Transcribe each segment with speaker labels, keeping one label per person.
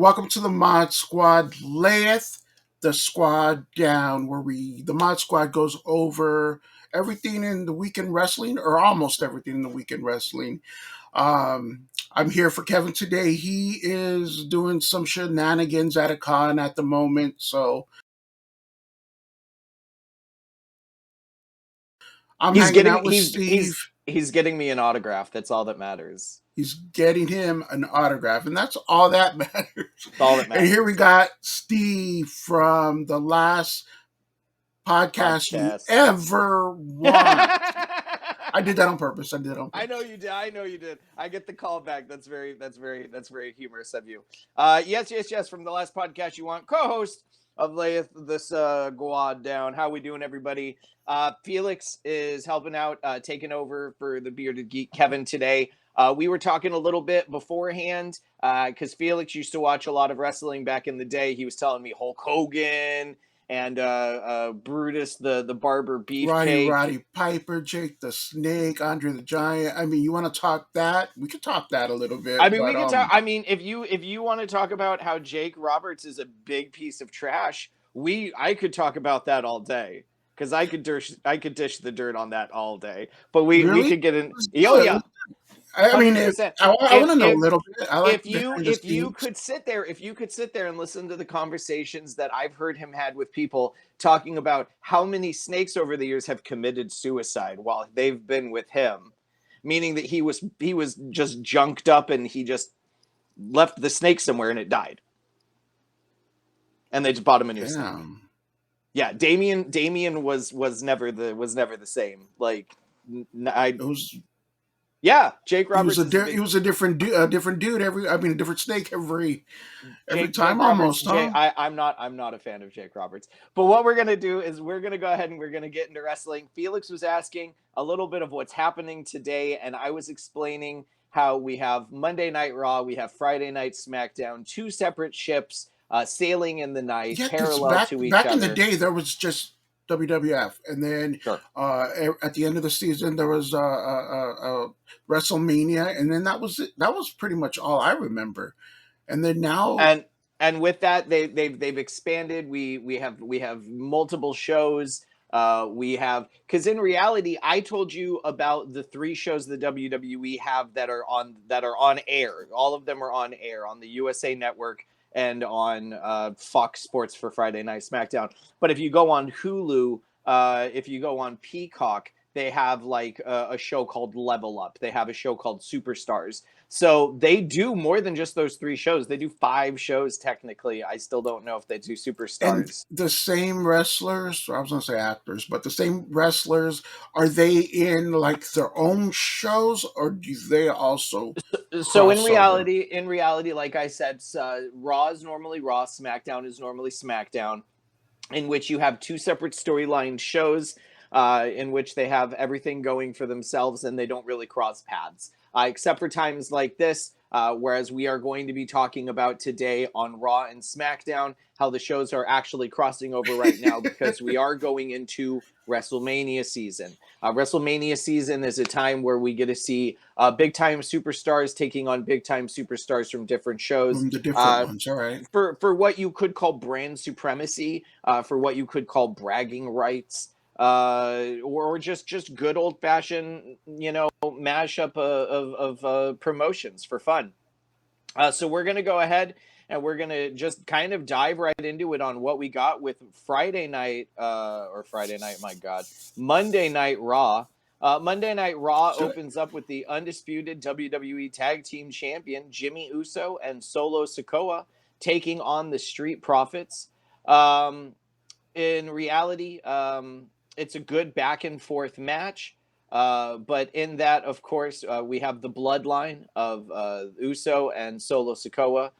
Speaker 1: Welcome to the Mod Squad. Layeth the squad down, where the Mod Squad goes over everything in the weekend wrestling, or almost everything in the weekend wrestling. I'm here for Kevin today. He is doing some shenanigans at a con at the moment, so I'm
Speaker 2: He's
Speaker 1: hanging
Speaker 2: getting
Speaker 1: out with Steve.
Speaker 2: he's getting me an autograph. That's all that matters.
Speaker 1: He's getting him an autograph, and that's all that matters.
Speaker 2: That's all that
Speaker 1: And
Speaker 2: matters.
Speaker 1: here we got Steve from the last podcast you ever want. I did that on purpose.
Speaker 2: I know you did. I get the call back. That's very humorous of you. Yes. From the last podcast you want, co-host of Layeth this Squad down. How we doing, everybody? Felix is helping out, taking over for the Bearded Geek Kevin today. We were talking a little bit beforehand because Felix used to watch a lot of wrestling back in the day. He was telling me Hulk Hogan and Brutus, the barber beefcake.
Speaker 1: Roddy Piper, Jake the Snake, Andre the Giant. I mean, you want to talk that? We could talk that a little bit.
Speaker 2: I mean, we can talk. I mean, if you want to talk about how Jake Roberts is a big piece of trash, I could talk about that all day because I could dish the dirt on that all day. But we could get in. Oh yeah.
Speaker 1: I mean, I want to know a little bit.
Speaker 2: If you could sit there and listen to the conversations that I've heard him had with people talking about how many snakes over the years have committed suicide while they've been with him, meaning that he was just junked up and he just left the snake somewhere and it died, and they just bought him a new snake. Yeah, Damien was never the same. Like Yeah, Jake Roberts.
Speaker 1: He was a different dude. A different snake every time.
Speaker 2: Jake
Speaker 1: almost.
Speaker 2: Roberts, I'm not a fan of Jake Roberts. But what we're gonna do is we're gonna go ahead and we're gonna get into wrestling. Felix was asking a little bit of what's happening today, and I was explaining how we have Monday Night Raw, we have Friday Night SmackDown, two separate ships sailing in the night, parallel to each other.
Speaker 1: Back in the day, there was just WWF, and then at the end of the season there was WrestleMania, and then that was it. That was pretty much all I remember. And then now,
Speaker 2: and with that, they've expanded. We have multiple shows. We have, because in reality, I told you about the 3 shows the WWE have that are on air. All of them are on air on the USA Network and on Fox Sports for Friday Night SmackDown. But if you go on Hulu, if you go on Peacock, they have like a show called Level Up. They have a show called Superstars. So they do more than just those 3 shows. They do 5 shows technically. I still don't know if they do Superstars.
Speaker 1: And the same wrestlers, I was going to say actors, but the same wrestlers, are they in like their own shows, or do they also?
Speaker 2: So in reality, like I said, Raw is normally Raw, SmackDown is normally SmackDown, in which you have 2 separate storyline shows in which they have everything going for themselves and they don't really cross paths. Except for times like this, whereas we are going to be talking about today on Raw and SmackDown, how the shows are actually crossing over right now because we are going into WrestleMania season. WrestleMania season is a time where we get to see big-time superstars taking on big-time superstars from different shows.
Speaker 1: From the different ones, all right.
Speaker 2: For what you could call brand supremacy, for what you could call bragging rights, or just good old-fashioned, mashup of promotions for fun. So we're going to go ahead and we're going to just kind of dive right into it on what we got with Monday Night Raw. Monday Night Raw opens up with the undisputed WWE Tag Team Champion Jimmy Uso and Solo Sikoa taking on the Street Profits. In reality, it's a good back and forth match. But in that, of course, we have the bloodline of Uso and Solo Sikoa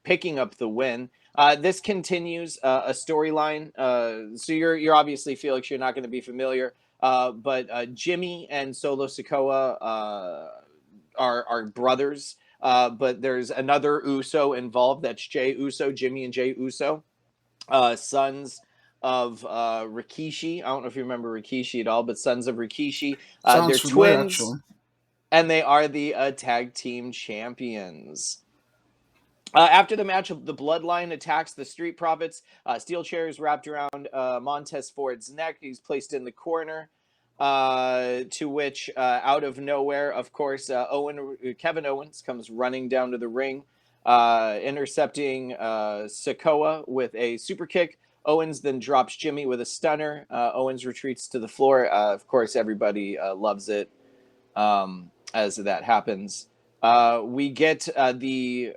Speaker 2: picking up the win. This continues a storyline. So you're obviously, Felix, you're not going to be familiar. But Jimmy and Solo Sikoa are brothers. But there's another Uso involved. That's Jey Uso, Jimmy and Jey Uso, sons of Rikishi. I don't know if you remember Rikishi at all, but sons of Rikishi. They're twins, and they are the tag team champions. After the match, the Bloodline attacks the Street Profits. Steel chairs wrapped around Montez Ford's neck. He's placed in the corner. To which, out of nowhere, of course, Kevin Owens comes running down to the ring, intercepting Sikoa with a super kick. Owens then drops Jimmy with a stunner. Owens retreats to the floor. Of course, everybody loves it as that happens. We get the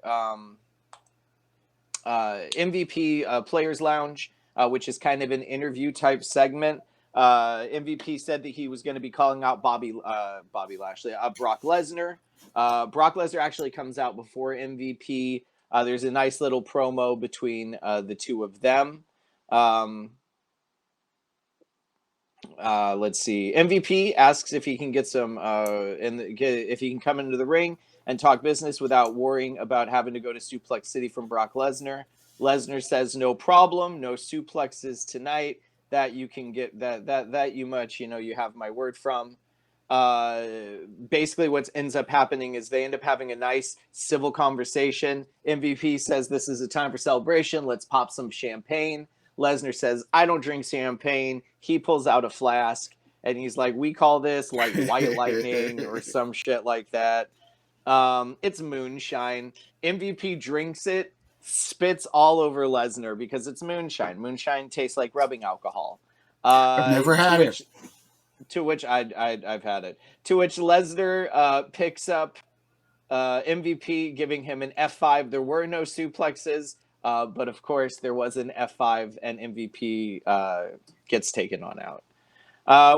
Speaker 2: MVP Players Lounge, which is kind of an interview type segment. MVP said that he was going to be calling out Bobby Lashley, Brock Lesnar. Brock Lesnar actually comes out before MVP. There's a nice little promo between the two of them. Let's see. MVP asks if he can get some, if he can come into the ring and talk business without worrying about having to go to Suplex City from Brock Lesnar. Lesnar says no problem, no suplexes tonight. That you can get that you much, you have my word from. Basically, what ends up happening is they end up having a nice civil conversation. MVP says this is a time for celebration. Let's pop some champagne. Lesnar says, I don't drink champagne. He pulls out a flask and he's like, we call this like white lightning or some shit like that. It's moonshine. MVP drinks it, spits all over Lesnar because it's moonshine. Moonshine tastes like rubbing alcohol.
Speaker 1: I've never
Speaker 2: To
Speaker 1: had it.
Speaker 2: which I've had it. To which Lesnar picks up MVP, giving him an F5. There were no suplexes, but of course there was an F5, and MVP gets taken on out.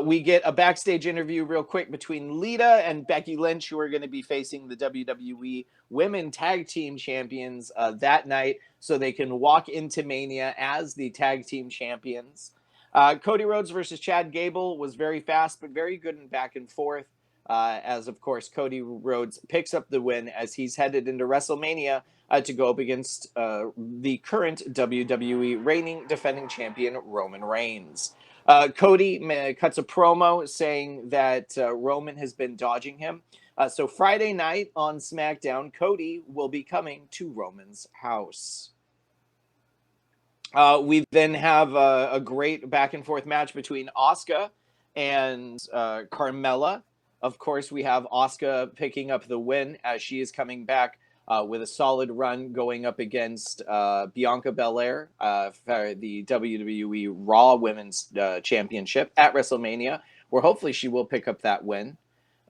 Speaker 2: We get a backstage interview real quick between Lita and Becky Lynch, who are going to be facing the WWE Women Tag Team Champions that night, so they can walk into Mania as the Tag Team Champions. Cody Rhodes versus Chad Gable was very fast, but very good and back and forth. As of course Cody Rhodes picks up the win as he's headed into WrestleMania to go up against the current WWE reigning defending champion Roman Reigns. Cody cuts a promo saying that Roman has been dodging him. So Friday night on SmackDown, Cody will be coming to Roman's house. We then have a great back and forth match between Asuka and Carmella. Of course, we have Asuka picking up the win as she is coming back with a solid run going up against Bianca Belair for the WWE Raw Women's Championship at WrestleMania, where hopefully she will pick up that win.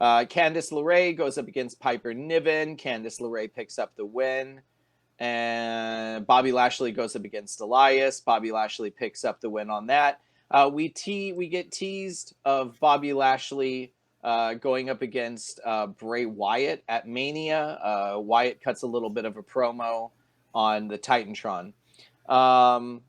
Speaker 2: Candice LeRae goes up against Piper Niven. Candice LeRae picks up the win. And Bobby Lashley goes up against Elias. Bobby Lashley picks up the win on that. We get teased of Bobby Lashley going up against Bray Wyatt at Mania. Wyatt cuts a little bit of a promo on the Titantron. And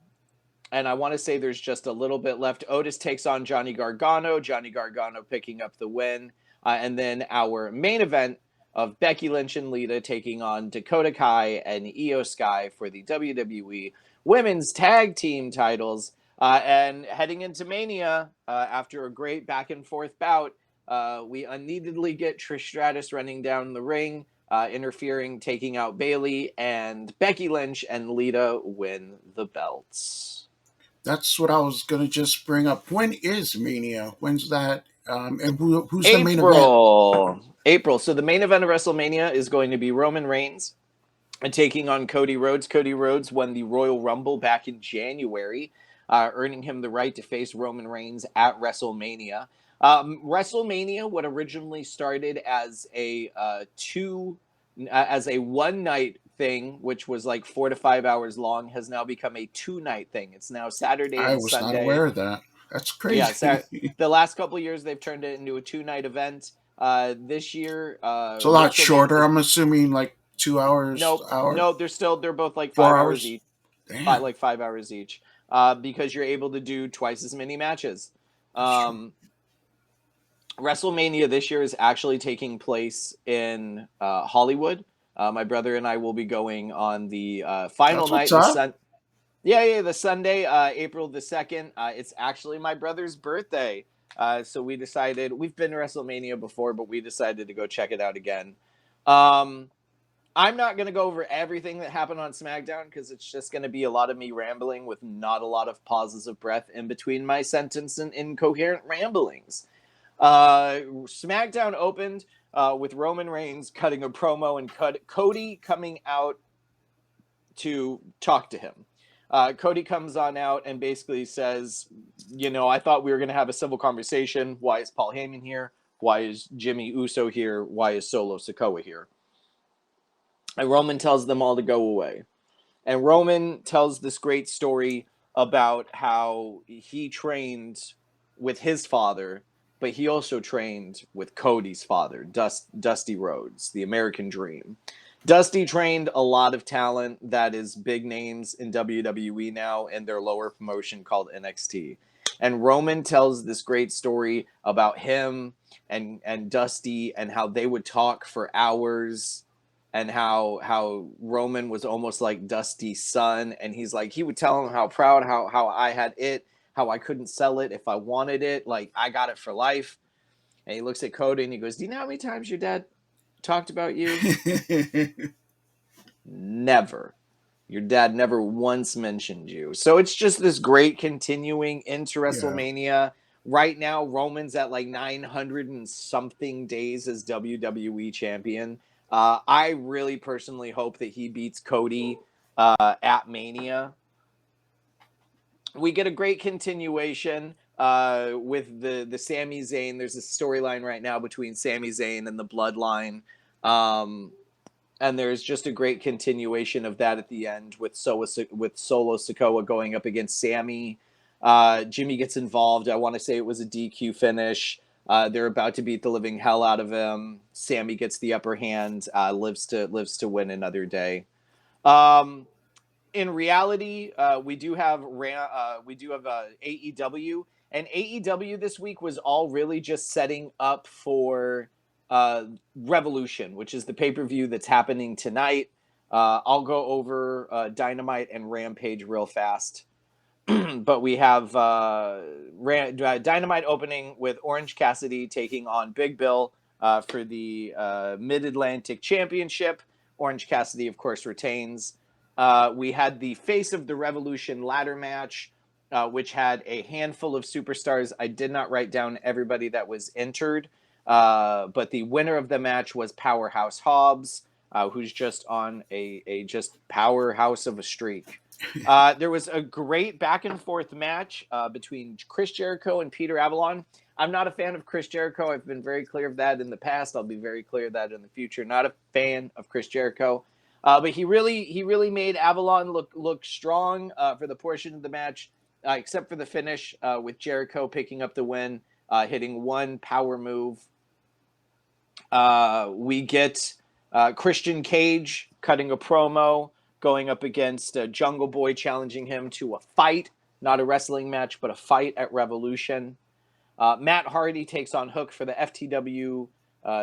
Speaker 2: I want to say there's just a little bit left. Otis takes on Johnny Gargano. Johnny Gargano picking up the win. And then our main event of Becky Lynch and Lita taking on Dakota Kai and Io Sky for the WWE Women's Tag Team titles. And heading into Mania, after a great back and forth bout, we unneededly get Trish Stratus running down the ring, interfering, taking out Bayley, and Becky Lynch and Lita win the belts.
Speaker 1: That's what I was gonna just bring up. When is Mania? When's that? And who's the main event?
Speaker 2: April. So the main event of WrestleMania is going to be Roman Reigns taking on Cody Rhodes. Cody Rhodes won the Royal Rumble back in January, earning him the right to face Roman Reigns at WrestleMania. WrestleMania, what originally started as a one night thing, which was like 4 to 5 hours long, has now become a 2 night thing. It's now Saturday
Speaker 1: I
Speaker 2: and
Speaker 1: was not
Speaker 2: Sunday.
Speaker 1: aware of that. That's
Speaker 2: Yeah,
Speaker 1: crazy.
Speaker 2: the last couple of years they've turned it into a 2 night event. This year,
Speaker 1: It's a lot shorter.
Speaker 2: WrestleMania.
Speaker 1: I'm assuming like 2 hours,
Speaker 2: Nope,
Speaker 1: hour,
Speaker 2: no, they're both like 5 hours
Speaker 1: 4 hours.
Speaker 2: each,
Speaker 1: Damn,
Speaker 2: like 5 hours each, because you're able to do twice as many matches.
Speaker 1: that's true.
Speaker 2: WrestleMania this year is actually taking place in Hollywood. My brother and I will be going on the final
Speaker 1: That's what's
Speaker 2: night,
Speaker 1: up.
Speaker 2: the Sunday, April the 2nd. It's actually my brother's birthday. So we decided, we've been to WrestleMania before, but we decided to go check it out again. I'm not going to go over everything that happened on SmackDown because it's just going to be a lot of me rambling with not a lot of pauses of breath in between my sentence and incoherent ramblings. SmackDown opened with Roman Reigns cutting a promo and Cody coming out to talk to him. Cody comes on out and basically says, I thought we were going to have a civil conversation. Why is Paul Heyman here? Why is Jimmy Uso here? Why is Solo Sikoa here? And Roman tells them all to go away. And Roman tells this great story about how he trained with his father, but he also trained with Cody's father, Dusty Rhodes, the American Dream. Dusty trained a lot of talent that is big names in WWE now and their lower promotion called NXT. And Roman tells this great story about him and Dusty and how they would talk for hours and how Roman was almost like Dusty's son. And he's like, he would tell him how proud, how I had it, how I couldn't sell it if I wanted it. Like, I got it for life. And he looks at Cody and he goes, do you know how many times your dad talked about you? Never. Your dad never once mentioned you. So it's just this great continuing into
Speaker 1: Yeah.
Speaker 2: WrestleMania. Right now, Roman's at like 900 and something days as WWE champion. I really personally hope that he beats Cody at Mania. We get a great continuation with the Sami Zayn. There's a storyline right now between Sami Zayn and the Bloodline. And there's just a great continuation of that at the end with Solo Sikoa going up against Sammy. Jimmy gets involved. I want to say it was a DQ finish. They're about to beat the living hell out of him. Sammy gets the upper hand. Lives to win another day. In reality, we do have AEW, and AEW this week was all really just setting up for Revolution, which is the pay-per-view that's happening tonight. I'll go over Dynamite and Rampage real fast. But we have Dynamite opening with Orange Cassidy taking on Big Bill for the Mid-Atlantic Championship. Orange Cassidy, of course, retains. We had the Face of the Revolution ladder match, which had a handful of superstars. I did not write down everybody that was entered, but the winner of the match was Powerhouse Hobbs, who's just on a just powerhouse of a streak. There was a great back and forth match between Chris Jericho and Peter Avalon. I'm not a fan of Chris Jericho. I've been very clear of that in the past. I'll be very clear of that in the future. Not a fan of Chris Jericho. But he really made Avalon look strong for the portion of the match, except for the finish with Jericho picking up the win, hitting one power move. We get Christian Cage cutting a promo, going up against Jungle Boy, challenging him to a fight, not a wrestling match, but a fight at Revolution. Matt Hardy takes on Hook for the FTW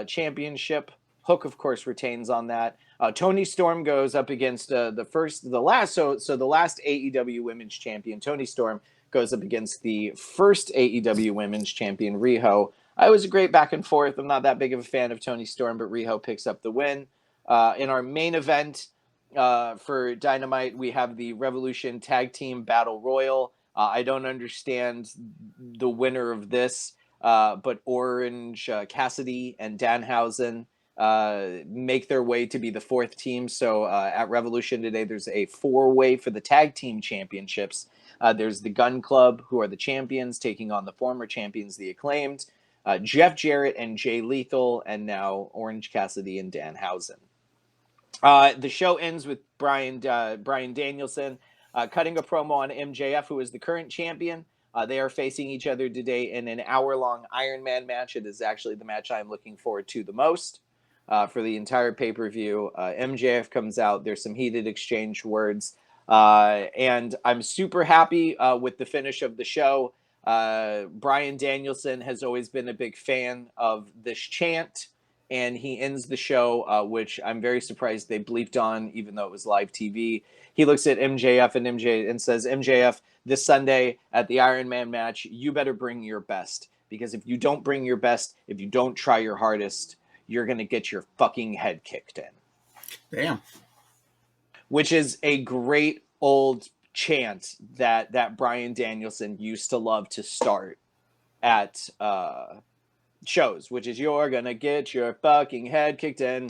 Speaker 2: championship. Hook, of course, retains on that. Toni Storm goes up against the last AEW Women's Champion, Toni Storm, goes up against the first AEW Women's Champion, Riho. It was a great back and forth. I'm not that big of a fan of Toni Storm, but Riho picks up the win. In our main event for Dynamite, we have the Revolution Tag Team Battle Royal. I don't understand the winner of this, but Orange Cassidy and Danhausen make their way to be the fourth team. So at Revolution today, there's a four-way for the tag team championships. There's the Gun Club, who are the champions, taking on the former champions, the Acclaimed, Jeff Jarrett and Jay Lethal, and now Orange Cassidy and Danhausen. The show ends with Bryan Danielson cutting a promo on MJF, who is the current champion. They are facing each other today in an hour-long Iron Man match. It is actually the match I'm looking forward to the most for the entire pay-per-view. MJF comes out. There's some heated exchange words. And I'm super happy with the finish of the show. Bryan Danielson has always been a big fan of this chant. And he ends the show, which I'm very surprised they bleeped on, even though it was live TV. He looks at MJF and says, MJF, this Sunday at the Iron Man match, you better bring your best. Because if you don't bring your best, if you don't try your hardest, you're going to get your fucking head kicked in.
Speaker 1: Damn.
Speaker 2: which is a great old chant that Bryan Danielson used to love to start at shows, which is "You're gonna get your fucking head kicked in."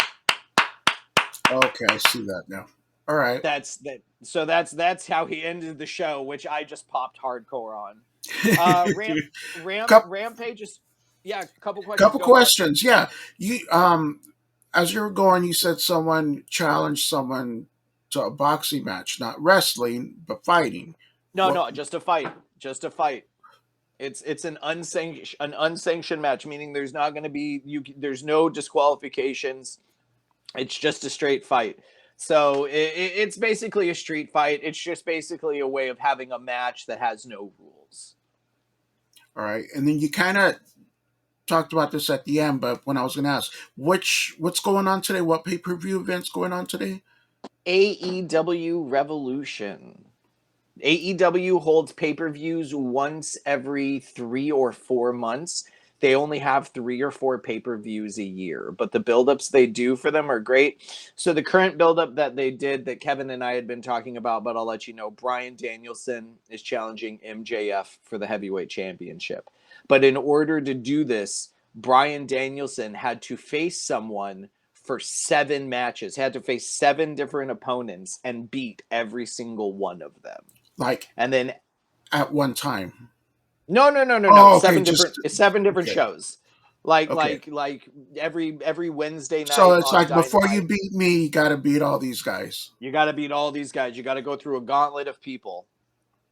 Speaker 1: Okay, I see that now. All right.
Speaker 2: That's that. So that's how he ended the show, which I just popped hardcore on.
Speaker 1: couple,
Speaker 2: Rampage is, yeah. A couple questions.
Speaker 1: couple
Speaker 2: Go for it.
Speaker 1: questions. Yeah, you as you were going, you said someone challenged someone to a boxing match, not wrestling, but fighting.
Speaker 2: No,
Speaker 1: What?
Speaker 2: no, just a fight. Just a fight. It's an unsanctioned match, meaning there's not going to be there's no disqualifications. It's just a straight fight. So it's basically a street fight. It's just basically a way of having a match that has no rules.
Speaker 1: All right, and then you kind of talked about this at the end, but when I was going to ask, what's going on today? What pay per view events going on today?
Speaker 2: AEW Revolution. AEW holds pay-per-views once every 3 or 4 months. They only have 3 or 4 pay-per-views a year, but the buildups they do for them are great. So the current buildup that they did that Kevin and I had been talking about, but I'll let you know, Bryan Danielson is challenging MJF for the heavyweight championship. But in order to do this, Bryan Danielson had to face someone for 7 matches, had to face 7 different opponents and beat every single one of them.
Speaker 1: Like
Speaker 2: And then
Speaker 1: at one time?
Speaker 2: no.
Speaker 1: Oh, okay,
Speaker 2: Seven
Speaker 1: just
Speaker 2: different 7 different
Speaker 1: okay,
Speaker 2: shows. Like
Speaker 1: okay.
Speaker 2: like like every Wednesday
Speaker 1: So
Speaker 2: night
Speaker 1: it's
Speaker 2: on
Speaker 1: like before you
Speaker 2: Dynamite.
Speaker 1: beat me, you got to beat all these guys.
Speaker 2: You got to beat all these guys. You got to go through a gauntlet of people.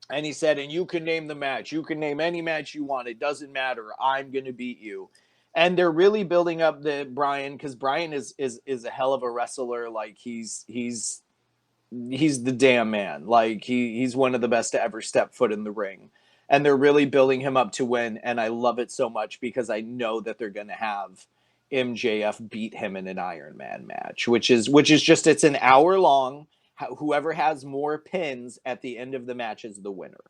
Speaker 2: And he said, and you can name the match. You can name any match you want. It doesn't matter. I'm going to beat you. And they're really building up the Bryan, because Bryan is a hell of a wrestler. Like he's the damn man. Like he's one of the best to ever step foot in the ring. And they're really building him up to win, and I love it so much because I know that they're going to have MJF beat him in an Iron Man match, which is just, it's an hour long. Whoever has more pins at the end of the match is the winner.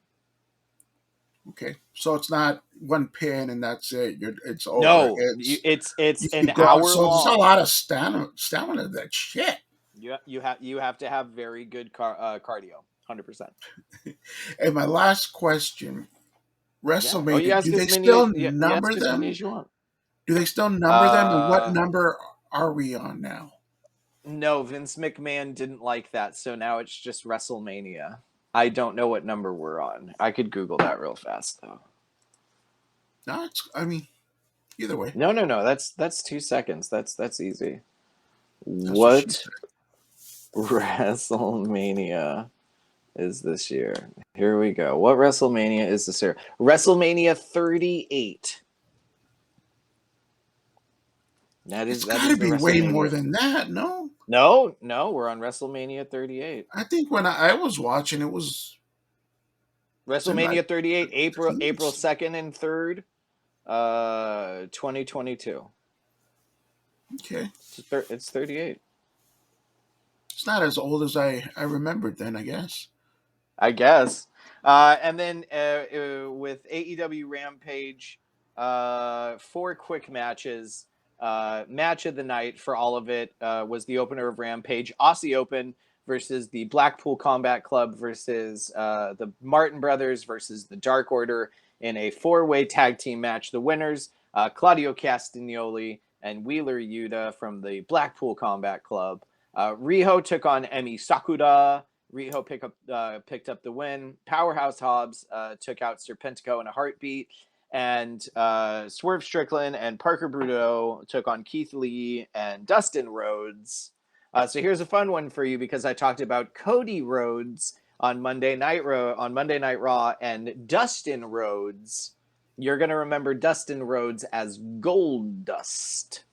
Speaker 1: Okay, so it's not one pin and that's it. It's over.
Speaker 2: No, it's
Speaker 1: You
Speaker 2: an
Speaker 1: keep going.
Speaker 2: hour
Speaker 1: So there's a
Speaker 2: long.
Speaker 1: lot of stamina. That shit.
Speaker 2: You have to have very good cardio, 100%.
Speaker 1: And my last question:
Speaker 2: Yeah. Oh, you
Speaker 1: WrestleMania.
Speaker 2: ask
Speaker 1: Do
Speaker 2: as
Speaker 1: they
Speaker 2: many
Speaker 1: still
Speaker 2: you ask
Speaker 1: number
Speaker 2: as many
Speaker 1: them?
Speaker 2: as you want.
Speaker 1: Do they still number them? And what
Speaker 2: Uh
Speaker 1: number are we on now?
Speaker 2: no, Vince McMahon didn't like that, so now it's just WrestleMania. I don't know what number we're on. I could Google that real fast though.
Speaker 1: No, I mean, either way,
Speaker 2: No. That's 2 seconds. That's easy.
Speaker 1: that's what she
Speaker 2: What
Speaker 1: said.
Speaker 2: WrestleMania is this year? Here we go. What WrestleMania is this year? WrestleMania 38. That
Speaker 1: It's
Speaker 2: is that
Speaker 1: got to
Speaker 2: is the
Speaker 1: be way more
Speaker 2: WrestleMania.
Speaker 1: than that. No,
Speaker 2: No, we're on WrestleMania 38.
Speaker 1: I think when I was watching, it's in like
Speaker 2: WrestleMania 38,
Speaker 1: the
Speaker 2: April
Speaker 1: teens.
Speaker 2: 2nd and 3rd, 2022.
Speaker 1: Okay,
Speaker 2: It's 38.
Speaker 1: it's not as old as I remembered then. I guess.
Speaker 2: I guess. And then with AEW Rampage, 4 quick matches. Match of the night for all of it was the opener of Rampage, Aussie Open versus the Blackpool Combat Club versus the Martin Brothers versus the Dark Order in a 4-way tag team match. The winners, Claudio Castagnoli and Wheeler Yuta from the Blackpool Combat Club. Riho took on Emi Sakura. Riho picked up the win. Powerhouse Hobbs took out Serpentico in a heartbeat. And Swerve Strickland and Parker Bruto took on Keith Lee and Dustin Rhodes. So here's a fun one for you, because I talked about Cody Rhodes on Monday Night Raw, and Dustin Rhodes. You're gonna remember Dustin Rhodes as Gold Dust.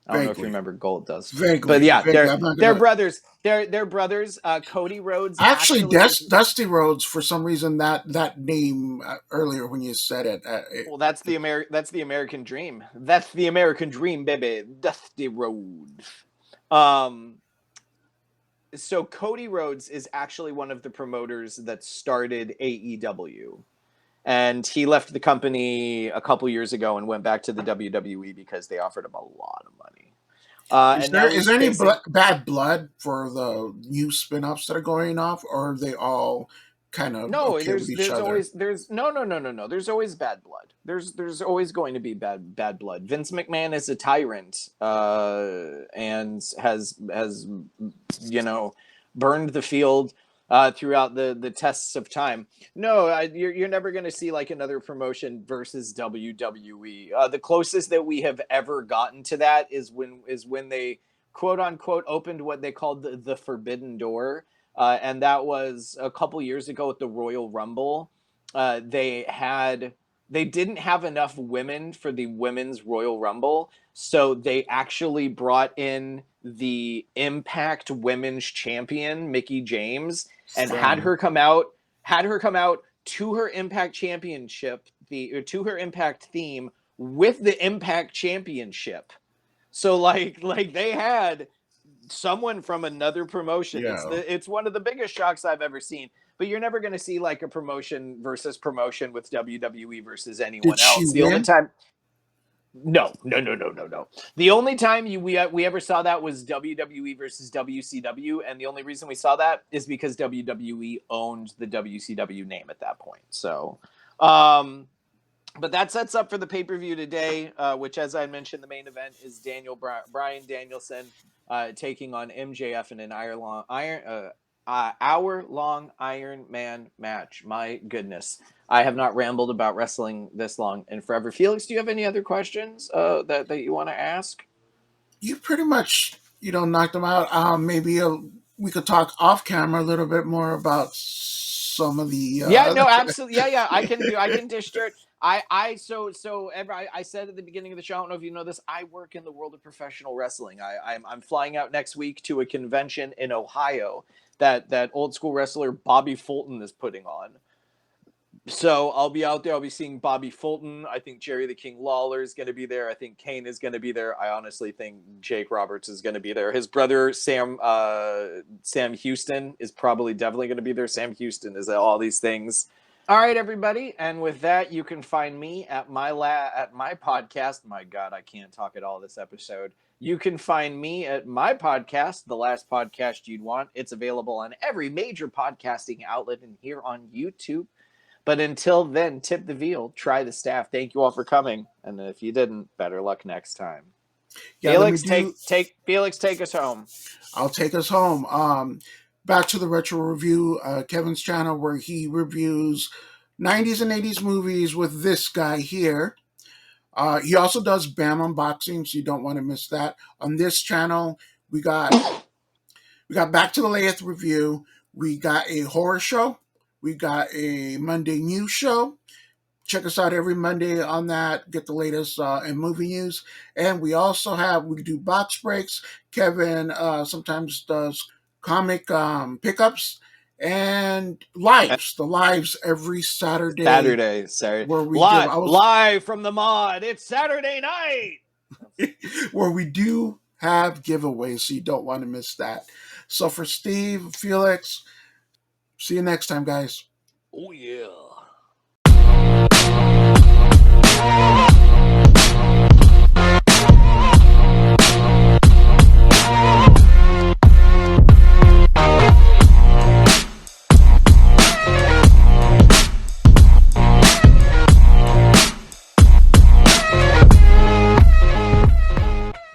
Speaker 2: I don't know if you
Speaker 1: Vaguely,
Speaker 2: remember Gold Dust, but
Speaker 1: vaguely,
Speaker 2: yeah,
Speaker 1: vaguely. I'm not
Speaker 2: they're
Speaker 1: gonna.
Speaker 2: brothers. They're brothers. Cody Rhodes
Speaker 1: Actually,
Speaker 2: actually is.
Speaker 1: Dusty Rhodes, for some reason, that name earlier when you said
Speaker 2: Well, that's the American dream. That's the American dream, baby. Dusty Rhodes. Um, so Cody Rhodes is actually one of the promoters that started AEW. And he left the company a couple years ago and went back to the WWE because they offered him a lot of money.
Speaker 1: Is
Speaker 2: And
Speaker 1: there
Speaker 2: now
Speaker 1: is
Speaker 2: he's
Speaker 1: there any
Speaker 2: facing.
Speaker 1: bad blood for the new spin-offs that are going off, or are they all kind of
Speaker 2: No,
Speaker 1: okay with
Speaker 2: there's
Speaker 1: each
Speaker 2: there's
Speaker 1: other?
Speaker 2: always there's no. There's always bad blood. There's always going to be bad blood. Vince McMahon is a tyrant, and has you know burned the field throughout the tests of time. No, you're never going to see like another promotion versus WWE. The closest that we have ever gotten to that is when they quote unquote opened what they called the forbidden door, and that was a couple years ago at the Royal Rumble. They didn't have enough women for the women's Royal Rumble, so they actually brought in the Impact Women's Champion Mickey James and had
Speaker 1: Damn.
Speaker 2: her come out, to her Impact Championship, to her Impact theme with the Impact Championship. So like they had someone from another promotion.
Speaker 1: Yeah.
Speaker 2: It's one of the biggest shocks I've ever seen. But you're never going to see like a promotion versus promotion with WWE versus
Speaker 1: Did
Speaker 2: anyone
Speaker 1: she
Speaker 2: else. The only
Speaker 1: win?
Speaker 2: time, no. The only time we ever saw that was WWE versus WCW, and the only reason we saw that is because WWE owned the WCW name at that point. So, but that sets up for the pay-per-view today, which, as I mentioned, the main event is Bryan Danielson taking on MJF in an hour-long Iron Man match. My goodness, I have not rambled about wrestling this long in forever. Felix, do you have any other questions that you want to ask?
Speaker 1: You pretty much knocked them out. Maybe we could talk off camera a little bit more about some of the.
Speaker 2: Yeah, no, absolutely. Yeah. I can dish dirt. I said at the beginning of the show, I don't know if you know this, I work in the world of professional wrestling. I'm flying out next week to a convention in Ohio that old school wrestler Bobby Fulton is putting on. So I'll be out there. I'll be seeing Bobby Fulton. I think Jerry the King Lawler is going to be there. I think Kane is going to be there. I honestly think Jake Roberts is going to be there. His brother Sam Houston is probably definitely going to be there. Sam Houston is all these things. All right, everybody, and with that, you can find me at my podcast. My God, I can't talk at all this episode. You can find me at my podcast, The Last Podcast You'd Want. It's available on every major podcasting outlet and here on YouTube. But until then, tip the veal, try the staff. Thank you all for coming. And if you didn't, better luck next time.
Speaker 1: Yeah, let me
Speaker 2: Felix,
Speaker 1: do.
Speaker 2: take us home.
Speaker 1: I'll take us home. Back to the retro review, Kevin's channel where he reviews 90s and 80s movies with this guy here. He also does BAM unboxing, so you don't want to miss that. On this channel, we got Back to the Layeth review. We got a horror show. We got a Monday news show. Check us out every Monday on that. Get the latest in movie news. And we also we do box breaks. Kevin sometimes does comic pickups and lives. The lives every Saturday
Speaker 2: Saturday.
Speaker 1: where we give.
Speaker 2: Live from the mod. It's Saturday night.
Speaker 1: Where we do have giveaways, so you don't want to miss that. So for Steve, Felix, see you next time, guys.
Speaker 2: Oh, yeah.